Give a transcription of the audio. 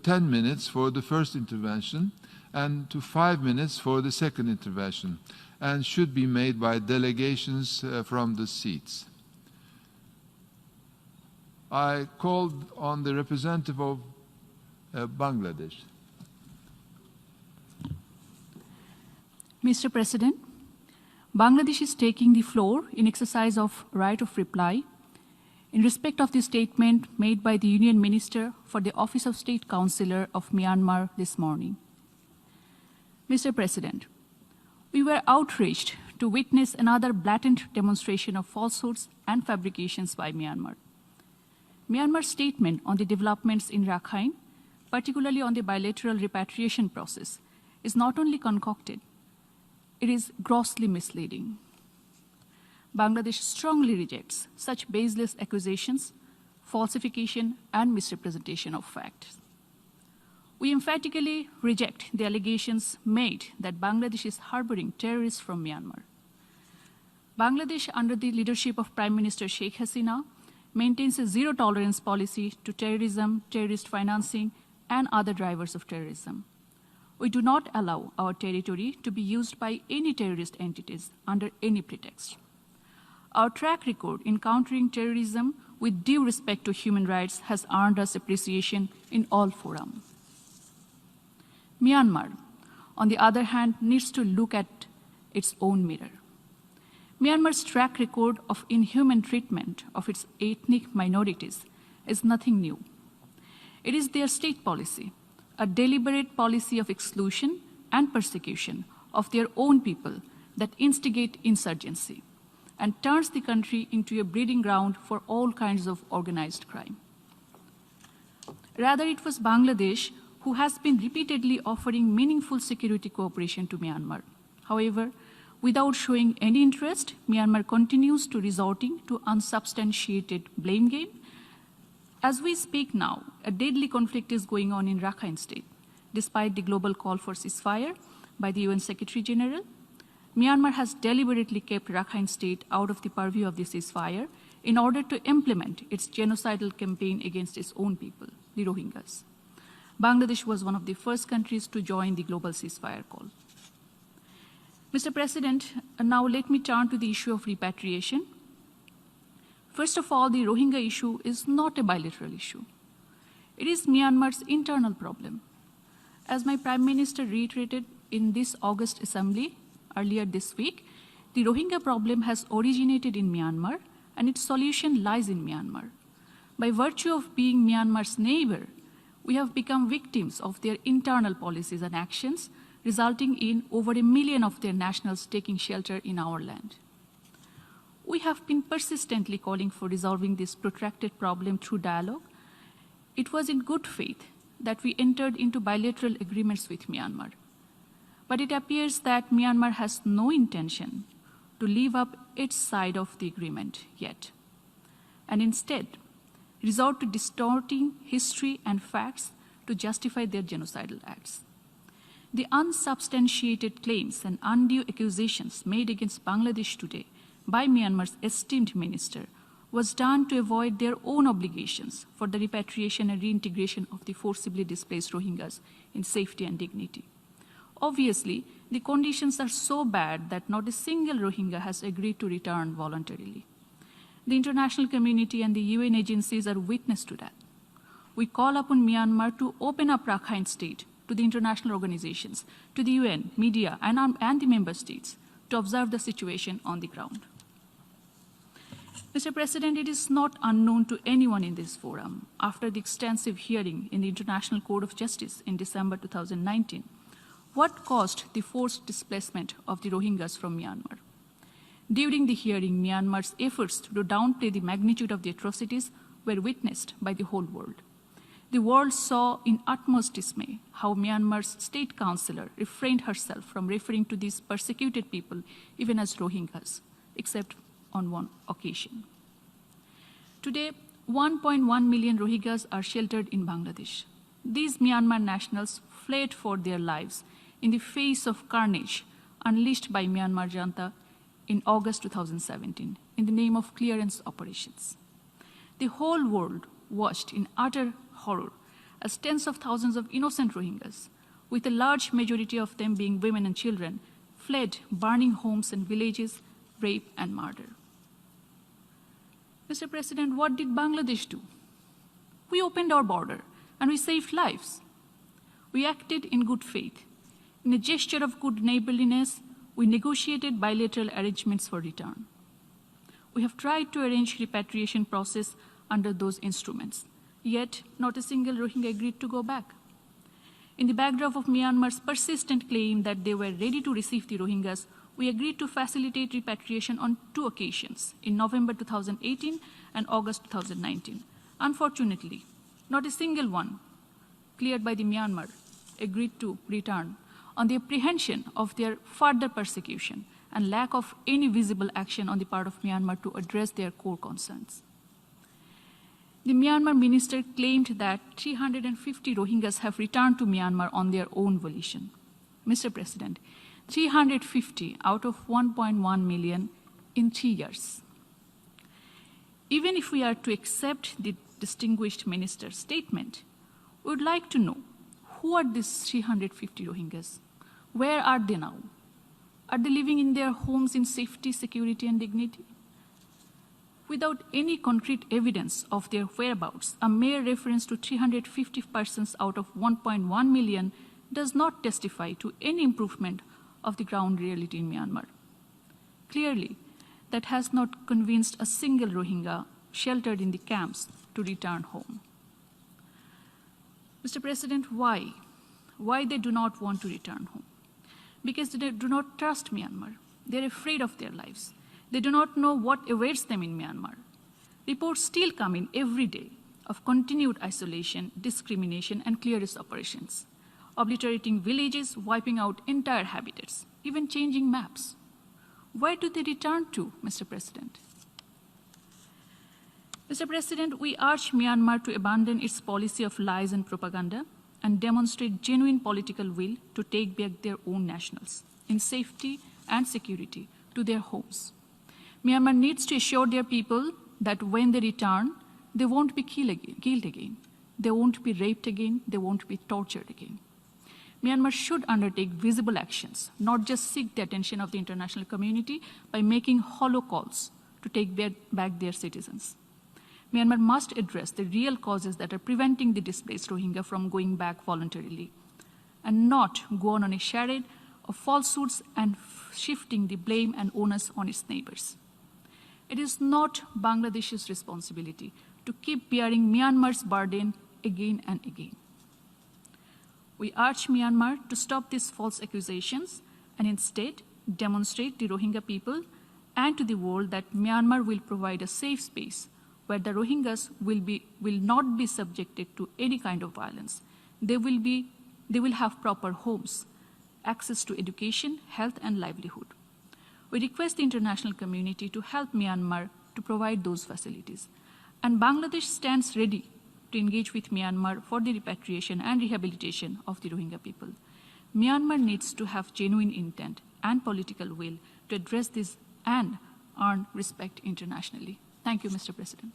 10 minutes for the first intervention and to 5 minutes for the second intervention, and should be made by delegations from the seats. I called on the representative of Bangladesh. Mr. President, Bangladesh is taking the floor in exercise of right of reply in respect of the statement made by the Union Minister for the Office of State Councillor of Myanmar this morning. Mr. President, we were outraged to witness another blatant demonstration of falsehoods and fabrications by Myanmar. Myanmar's statement on the developments in Rakhine, particularly on the bilateral repatriation process, is not only concocted, it is grossly misleading. Bangladesh strongly rejects such baseless accusations, falsification, and misrepresentation of facts. We emphatically reject the allegations made that Bangladesh is harboring terrorists from Myanmar. Bangladesh, under the leadership of Prime Minister Sheikh Hasina, maintains a zero-tolerance policy to terrorism, terrorist financing, and other drivers of terrorism. We do not allow our territory to be used by any terrorist entities under any pretext. Our track record in countering terrorism with due respect to human rights has earned us appreciation in all forums. Myanmar, on the other hand, needs to look at its own mirror. Myanmar's track record of inhuman treatment of its ethnic minorities is nothing new. It is their state policy, a deliberate policy of exclusion and persecution of their own people that instigate insurgency and turns the country into a breeding ground for all kinds of organized crime. Rather, it was Bangladesh who has been repeatedly offering meaningful security cooperation to Myanmar. However, without showing any interest, Myanmar continues to resorting to unsubstantiated blame game. As we speak now, a deadly conflict is going on in Rakhine State. Despite the global call for ceasefire by the UN Secretary General, Myanmar has deliberately kept Rakhine State out of the purview of the ceasefire in order to implement its genocidal campaign against its own people, the Rohingyas. Bangladesh was one of the first countries to join the global ceasefire call. Mr. President, now let me turn to the issue of repatriation. First of all, the Rohingya issue is not a bilateral issue. It is Myanmar's internal problem. As my Prime Minister reiterated in this August Assembly earlier this week, the Rohingya problem has originated in Myanmar and its solution lies in Myanmar. By virtue of being Myanmar's neighbor, we have become victims of their internal policies and actions, resulting in over 1 million of their nationals taking shelter in our land. We have been persistently calling for resolving this protracted problem through dialogue. It was in good faith that we entered into bilateral agreements with Myanmar. But it appears that Myanmar has no intention to live up its side of the agreement yet, and instead resort to distorting history and facts to justify their genocidal acts. The unsubstantiated claims and undue accusations made against Bangladesh today by Myanmar's esteemed minister was done to avoid their own obligations for the repatriation and reintegration of the forcibly displaced Rohingyas in safety and dignity. Obviously, the conditions are so bad that not a single Rohingya has agreed to return voluntarily. The international community and the UN agencies are witness to that. We call upon Myanmar to open up Rakhine State to the international organizations, to the UN, media, and the member states to observe the situation on the ground. Mr. President, it is not unknown to anyone in this forum, after the extensive hearing in the International Court of Justice in December 2019, what caused the forced displacement of the Rohingyas from Myanmar. During the hearing, Myanmar's efforts to downplay the magnitude of the atrocities were witnessed by the whole world. The world saw in utmost dismay how Myanmar's state councillor refrained herself from referring to these persecuted people even as Rohingyas, except on one occasion. Today, 1.1 million Rohingyas are sheltered in Bangladesh. These Myanmar nationals fled for their lives in the face of carnage unleashed by Myanmar junta in August 2017 in the name of clearance operations. The whole world watched in utter horror as tens of thousands of innocent Rohingyas, with a large majority of them being women and children, fled burning homes and villages, rape and murder. Mr. President, what did Bangladesh do? We opened our border and we saved lives. We acted in good faith. In a gesture of good neighborliness, we negotiated bilateral arrangements for return. We have tried to arrange repatriation process under those instruments, yet not a single Rohingya agreed to go back. In the backdrop of Myanmar's persistent claim that they were ready to receive the Rohingyas, we agreed to facilitate repatriation on 2 occasions, in November 2018 and August 2019. Unfortunately, not a single one cleared by the Myanmar agreed to return on the apprehension of their further persecution and lack of any visible action on the part of Myanmar to address their core concerns. The Myanmar minister claimed that 350 Rohingyas have returned to Myanmar on their own volition. Mr. President, 350 out of 1.1 million in 3 years. Even if we are to accept the distinguished minister's statement, we would like to know who are these 350 Rohingyas? Where are they now? Are they living in their homes in safety, security, and dignity? Without any concrete evidence of their whereabouts, a mere reference to 350 persons out of 1.1 million does not testify to any improvement of the ground reality in Myanmar. Clearly, that has not convinced a single Rohingya sheltered in the camps to return home. Mr. President, why? Why they do not want to return home? Because they do not trust Myanmar. They're afraid of their lives. They do not know what awaits them in Myanmar. Reports still come in every day of continued isolation, discrimination, and clearance operations, obliterating villages, wiping out entire habitats, even changing maps. Where do they return to, Mr. President? Mr. President, we urge Myanmar to abandon its policy of lies and propaganda and demonstrate genuine political will to take back their own nationals in safety and security to their homes. Myanmar needs to assure their people that when they return, they won't be killed again, they won't be raped again, they won't be tortured again. Myanmar should undertake visible actions, not just seek the attention of the international community by making hollow calls to take back their citizens. Myanmar must address the real causes that are preventing the displaced Rohingya from going back voluntarily, and not go on a charade of falsehoods and shifting the blame and onus on its neighbors. It is not Bangladesh's responsibility to keep bearing Myanmar's burden again and again. We urge Myanmar to stop these false accusations and instead demonstrate the Rohingya people and to the world that Myanmar will provide a safe space where the Rohingyas will not be subjected to any kind of violence. They will have proper homes, access to education, health, and livelihood. We request the international community to help Myanmar to provide those facilities. And Bangladesh stands ready to engage with Myanmar for the repatriation and rehabilitation of the Rohingya people. Myanmar needs to have genuine intent and political will to address this and earn respect internationally. Thank you, Mr. President.